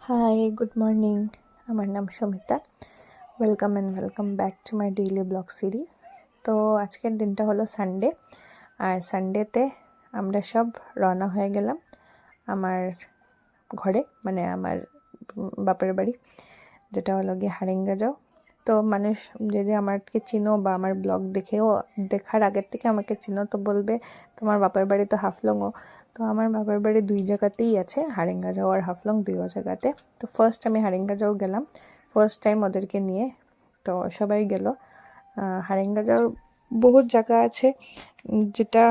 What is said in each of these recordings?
High, good morning. আমার নাম Samita. Welcome back to my daily blog series. তো আজকের দিনটা হলো সানডে, আর সানডেতে আমরা সব রওনা হয়ে গেলাম আমার ঘরে, মানে আমার বাপের বাড়ি, যেটা হলো গিয়ে হারেঙ্গাজাও। তো মানুষ যে আমাকে চিনো বা আমার ব্লগ দেখার আগের থেকে আমাকে চিনো, তো বলবে তোমার বাপের বাড়ি তো হাফলংও। তো আমার বাপের বাড়ি দুই জায়গাতেই আছে, হারেঙ্গাজাও আর হাফলং দুই জায়গাতে। তো ফার্স্ট আমি হারেঙ্গাজাও গেলাম, ফার্স্ট টাইম ওদেরকে নিয়ে। তো সবাই গেল। হারেঙ্গাজাও বহুত জায়গা আছে যেটা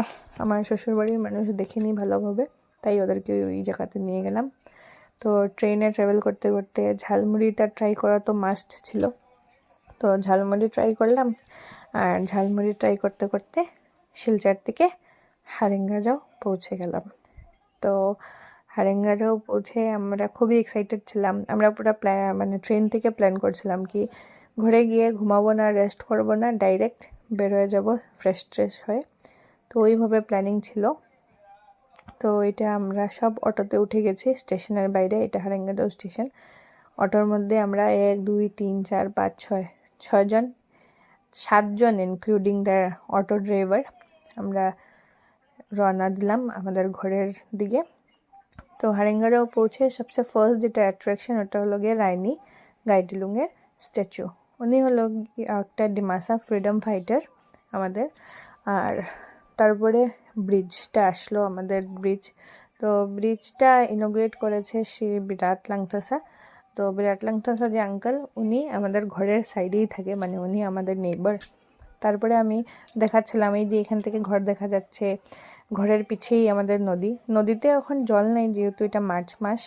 আমার শ্বশুরবাড়ির মানুষ দেখেনি ভালোভাবে, তাই ওদেরকে ওই জায়গাতে নিয়ে গেলাম। তো ট্রেনে ট্রাভেল করতে করতে ঝালমুড়িটা ট্রাই করা তো মাস্ট ছিল, তো ঝালমুড়ি ট্রাই করলাম। আর ঝালমুড়ি ট্রাই করতে করতে শিলচর থেকে হারেঙ্গাজাও পৌঁছে গেলাম। তো হারেঙ্গাজাও পৌঁছে আমরা খুবই এক্সাইটেড ছিলাম। আমরা পুরো মানে ট্রেন থেকে প্ল্যান করছিলাম কি ঘরে গিয়ে ঘুমাবো না, রেস্ট করবো না, ডাইরেক্ট বের হয়ে যাব ফ্রেশ হয়ে। তো ওইভাবে প্ল্যানিং ছিল। তো এটা আমরা সব অটোতে উঠে গেছি স্টেশনের বাইরে, এটা হারেঙ্গাজাও স্টেশন। অটোর মধ্যে আমরা 1 2 3 4 5 6 6জন, 7জন ইনক্লুডিং দ্য অটো ড্রাইভার, আমরা রওনা দিলাম আমাদের ঘরের দিকে। তো হারেঙ্গাজাও পৌঁছে সবচেয়ে ফার্স্ট যেটা অ্যাট্রাকশন ওটা হলো গিয়ে রাইনি গাইডিলুংয়ের স্ট্যাচু। উনি হলো একটা ডিমাসা ফ্রিডম ফাইটার আমাদের। আর তারপরে ব্রিজটা আসলো, আমাদের ব্রিজ। তো ব্রিজটা ইনোগ্রেট করেছে শ্রী বিরাট লাংথাসা। তো বিরাট লাংথাসা যে আঙ্কেল, উনি আমাদের ঘরের সাইডেই থাকে, মানে উনি আমাদের নেইবার। তারপরে আমি দেখাচ্ছিলাম এই যে এখান থেকে ঘর দেখা যাচ্ছে, ঘরের পিছেই আমাদের নদীতে এখন জল নেই যেহেতু এটা মার্চ মাস,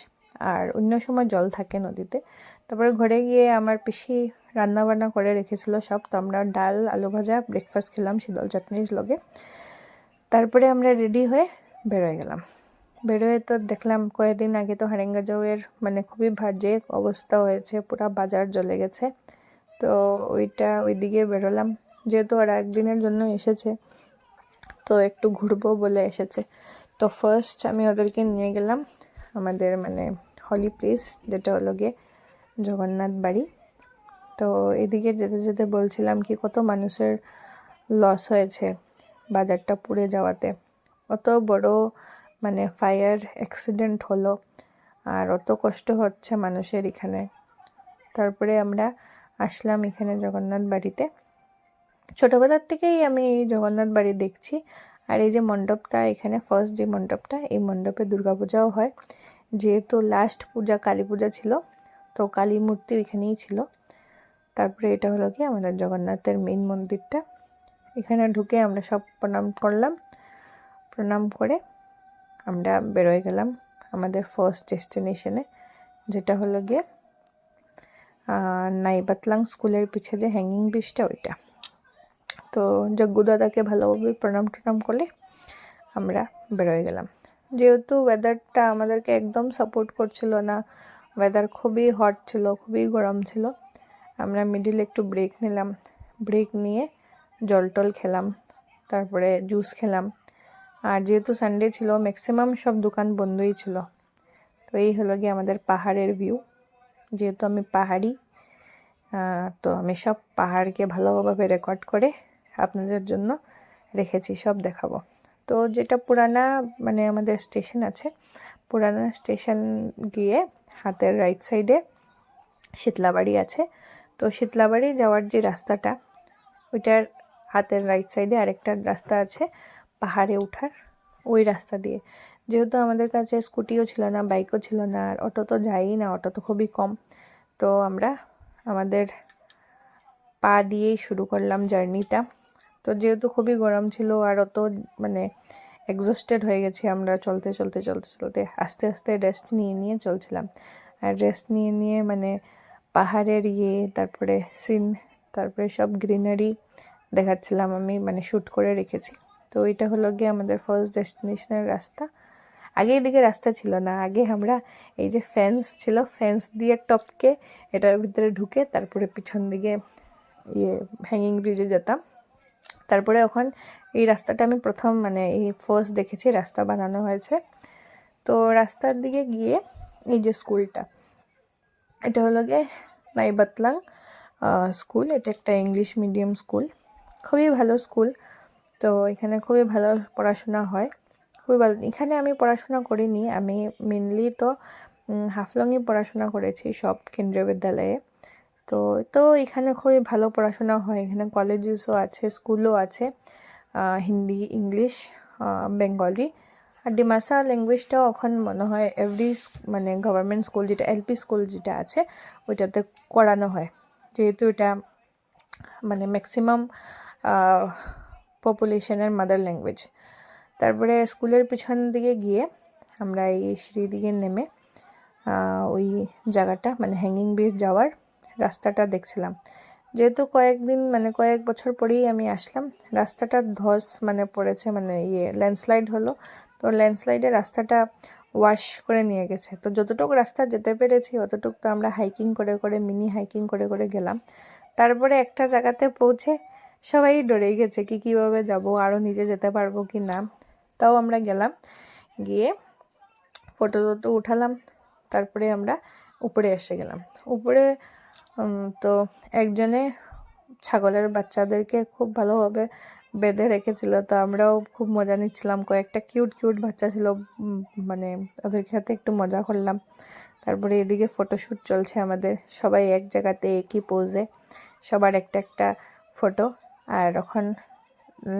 আর অন্য সময় জল থাকে নদীতে। তারপরে ঘরে গিয়ে আমার পিসি রান্না বান্না করে রেখেছিল সব, তো আমরা ডাল আলু ভাজা ব্রেকফাস্ট খেলাম শীতল চাটনির লগে। তারপরে আমরা রেডি হয়ে বেরোয় গেলাম। বেরোয় তো দেখলাম কয়েকদিন আগে তো হারেঙ্গাজাওয়ের মানে খুবই বাজে অবস্থা হয়েছে, পুরা বাজার জ্বলে গেছে। তো ওইদিকে বেরোলাম, যেহেতু ওরা একদিনের জন্য এসেছে, তো একটু ঘুরবো বলে এসেছে। তো ফার্স্ট আমি ওদেরকে নিয়ে গেলাম আমাদের মানে হলি প্লেস, যেটা হলো গিয়ে জগন্নাথ বাড়ি। তো এদিকে যেতে যেতে বলছিলাম কি কত মানুষের লস হয়েছে বাজারটা পুড়ে যাওয়াতে, অত বড় মানে ফায়ার অ্যাক্সিডেন্ট হলো, আর অত কষ্ট হচ্ছে মানুষের এখানে। তারপরে আমরা আসলাম এখানে জগন্নাথ বাড়িতে। ছোটোবেলার থেকেই আমি এই জগন্নাথ বাড়ি দেখছি। আর এই যে মণ্ডপটা এখানে, ফার্স্ট যে মণ্ডপটা, এই মণ্ডপে দুর্গাপূজাও হয়। যেহেতু লাস্ট পূজা কালী পূজা ছিল, তো কালী মূর্তি ওইখানেই ছিল। তারপরে এটা হলো কি আমাদের জগন্নাথের মেইন মন্দিরটা। এখানে ঢুকে আমরা সব প্রণাম করলাম, প্রণাম করে আমরা বেরোয় গেলাম আমাদের ফার্স্ট ডেস্টিনেশনে, যেটা হলো গিয়ে নাইবাতলাং স্কুলের পিছে যে হ্যাঙ্গিং ব্রিজটা ওইটা। তো জগ্গু দাদাকে ভালোভাবে প্রণাম টনাম করে আমরা বেরোয় গেলাম। যেহেতু ওয়েদারটা আমাদেরকে একদম সাপোর্ট করছিল না, ওয়েদার খুবই হট ছিল, খুবই গরম ছিল, আমরা মিডিলে একটু ব্রেক নিলাম। ব্রেক নিয়ে জল টল খেলাম, তারপরে জুস খেলাম। আর যেহেতু সানডে ছিল, ম্যাক্সিমাম সব দোকান বন্ধই ছিল। তো এই হলো গিয়ে আমাদের পাহাড়ের ভিউ। যেহেতু আমি পাহাড়ি, তো আমি সব পাহাড়কে ভালোভাবে রেকর্ড করে আপনাদের জন্য রেখেছি, সব দেখাবো। তো যেটা পুরানা মানে আমাদের স্টেশন আছে, পুরানা স্টেশন গিয়ে হাতের রাইট সাইডে শীতলাবাড়ি আছে। তো শীতলাবাড়ি যাওয়ার যে রাস্তাটা, ওইটার হাতের রাইট সাইডে আরেকটা রাস্তা আছে পাহাড়ে ওঠার, ওই রাস্তা দিয়ে। যেহেতু আমাদের কাছে স্কুটিও ছিল না, বাইকও ছিল না, আর অটো তো যায়ই না, অটো তো খুবই কম। তো আমরা আমাদের পা দিয়েই শুরু করলাম জার্নিটা। তো যেহেতু খুবই গরম ছিল আর অত মানে এক্সস্টেড হয়ে গেছি আমরা চলতে আস্তে আস্তে রেস্ট নিয়ে চলছিলাম। আর রেস্ট নিয়ে মানে পাহাড়ের তারপরে সিন, তারপরে সব গ্রিনারি দেখাচ্ছিলাম আমি, মানে শ্যুট করে রেখেছি। তো এটা হলো গিয়ে আমাদের ফার্স্ট ডেস্টিনেশনের রাস্তা। আগে এদিকে রাস্তা ছিল না, আগে আমরা এই যে ফেন্স ছিল, ফেন্স দিয়ে টপকে এটার ভিতরে ঢুকে তারপরে পিছন দিকে হ্যাঙ্গিং ব্রিজে যেতাম। তারপরে এখন এই রাস্তাটা আমি প্রথম মানে এই ফার্স্ট দেখেছি রাস্তা বানানো হয়েছে। তো রাস্তার দিকে গিয়ে এই যে স্কুলটা, এটা হলো গিয়ে নাইবাতলাং স্কুল। এটা একটা ইংলিশ মিডিয়াম স্কুল, খুবই ভালো স্কুল। তো এখানে খুবই ভালো পড়াশোনা হয়, খুবই ভালো। এখানে আমি পড়াশোনা করিনি, আমি মেনলি তো হাফলংয়ে পড়াশোনা করেছি সব কেন্দ্রীয় বিদ্যালয়ে। তো তো এখানে খুবই ভালো পড়াশোনা হয়, এখানে কলেজেসও আছে, স্কুলও আছে, হিন্দি, ইংলিশ, বেঙ্গলি। আর ডিমাসা ল্যাঙ্গুয়েজটাও এখন মনে হয় এভরি মানে গভর্নমেন্ট স্কুল যেটা এলপি স্কুল যেটা আছে ওইটাতে করানো হয়, যেহেতু এটা মানে ম্যাক্সিমাম পপুলেশনের মাদার ল্যাঙ্গুয়েজ। তারপরে স্কুলের পিছন দিকে গিয়ে আমরা এই সিঁড়ি দিকে নেমে ওই জায়গাটা মানে হ্যাঙ্গিং ব্রিজ যাওয়ার রাস্তাটা দেখছিলাম। যেহেতু কয়েক বছর পরেই আমি আসলাম, রাস্তাটা ধস মানে পড়েছে, মানে ল্যান্ডস্লাইড হলো। তো ল্যান্ডস্লাইডে রাস্তাটা ওয়াশ করে নিয়ে গেছে। তো যতটুকু রাস্তা যেতে পেরেছি অতটুকু তো আমরা হাইকিং করে মিনি হাইকিং করে গেলাম। তারপরে একটা জায়গাতে পৌঁছে সবাই ডরেই গেছে কীভাবে যাব, আরও নিজে যেতে পারবো কি না। তাও আমরা গেলাম, গিয়ে ফটো উঠালাম। তারপরে আমরা উপরে এসে গেলাম। উপরে তো একজনে ছাগলের বাচ্চাদেরকে খুব ভালোভাবে বেঁধে রেখেছিল, তো আমরাও খুব মজা নিচ্ছিলাম। কয়েকটা কিউট বাচ্চা ছিল, মানে ওদের সাথে একটু মজা করলাম। তারপরে এদিকে ফটোশ্যুট চলছে আমাদের, সবাই এক জায়গাতে একই পোজে, সবার একটা ফটো। আর এখন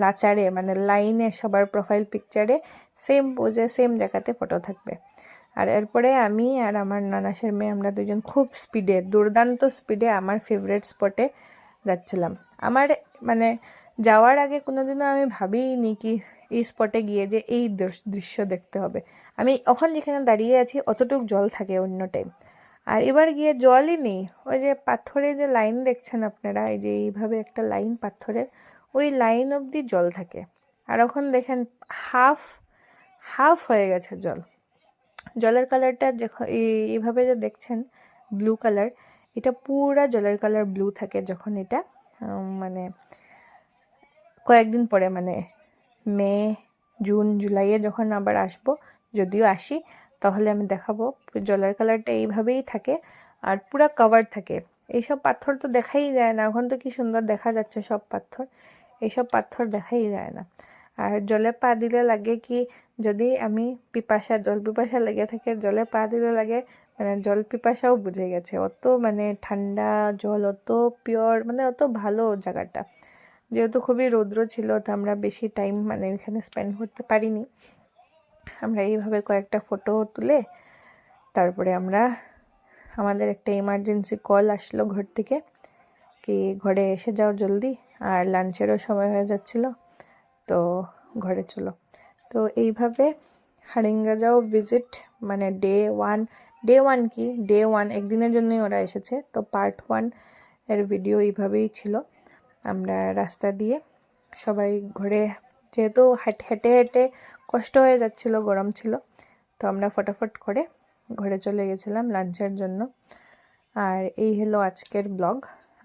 লাচারে মানে লাইনে সবার প্রোফাইল পিকচারে সেম পোজে সেম জায়গাতে ফটো থাকবে। আর এরপরে আমি আর আমার নানাসের মেয়ে আমরা দুজন খুব স্পিডে, দুর্দান্ত স্পিডে আমার ফেভারিট স্পটে যাচ্ছিলাম। আমার মানে যাওয়ার আগে কোনোদিনও আমি ভাবিনি কি এই স্পটে গিয়ে যে এই দৃশ্য দেখতে হবে। আমি এখন যেখানে দাঁড়িয়ে আছি অতটুক জল থাকে অন্য টাইম, আর এবার গিয়ে জলই নেই। ওই যে পাথরে যে লাইন দেখছেন আপনারা, এই যে এইভাবে একটা লাইন পাথরের, ওই লাইন অবধি জল থাকে। আর এখন দেখেন হাফ হয়ে গেছে জল। জলের কালারটা এইভাবে যে দেখছেন ব্লু কালার, এটা পুরা জলের কালার ব্লু থাকে যখন এটা মানে কয়েকদিন পরে মানে মে, জুন, জুলাইয়ে যখন আবার আসবো, যদিও আসি তাহলে আমি দেখাবো। জলের কালারটা এইভাবেই থাকে আর পুরা কভার থাকে। এইসব পাথর তো দেখাই যায় না, এখন তো কি সুন্দর দেখা যাচ্ছে সব পাথর, এইসব পাথর দেখাই যায় না। আর জলে পা দিলে লাগে কি, যদি আমি জল পিপাসা লেগে থাকে, জলে পা দিলে লাগে মানে জল পিপাসাও বুঝে গেছে। অত মানে ঠান্ডা জল, অত পিওর, মানে অত ভালো জায়গাটা। যেহেতু খুবই রৌদ্র ছিল, তো আমরা বেশি টাইম মানে এখানে স্পেন্ড করতে পারিনি। আমরা এইভাবে কয়েকটা ফটো তুলে তারপরে আমাদের একটা ইমার্জেন্সি কল আসলো ঘর থেকে, কি ঘরে এসে যাও জলদি, আর লাঞ্চেরও সময় হয়ে যাচ্ছিল, তো ঘরে চলো। তো এইভাবে হারিঙ্গাজাও ভিজিট মানে ডে ওয়ান একদিনের জন্যই ওরা এসেছে। তো পার্ট 1 এর ভিডিও এইভাবেই ছিল। আমরা রাস্তা দিয়ে সবাই ঘরে, যেহেতু হেঁটে কষ্ট হয়ে যাচ্ছিল, গরম ছিল, তো আমরা ফটাফট করে ঘরে চলে গেছিলাম লাঞ্চের জন্য। আর এই হলো আজকের ব্লগ।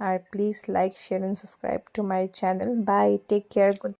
আর please like, share and subscribe to my channel. Bye, take care, good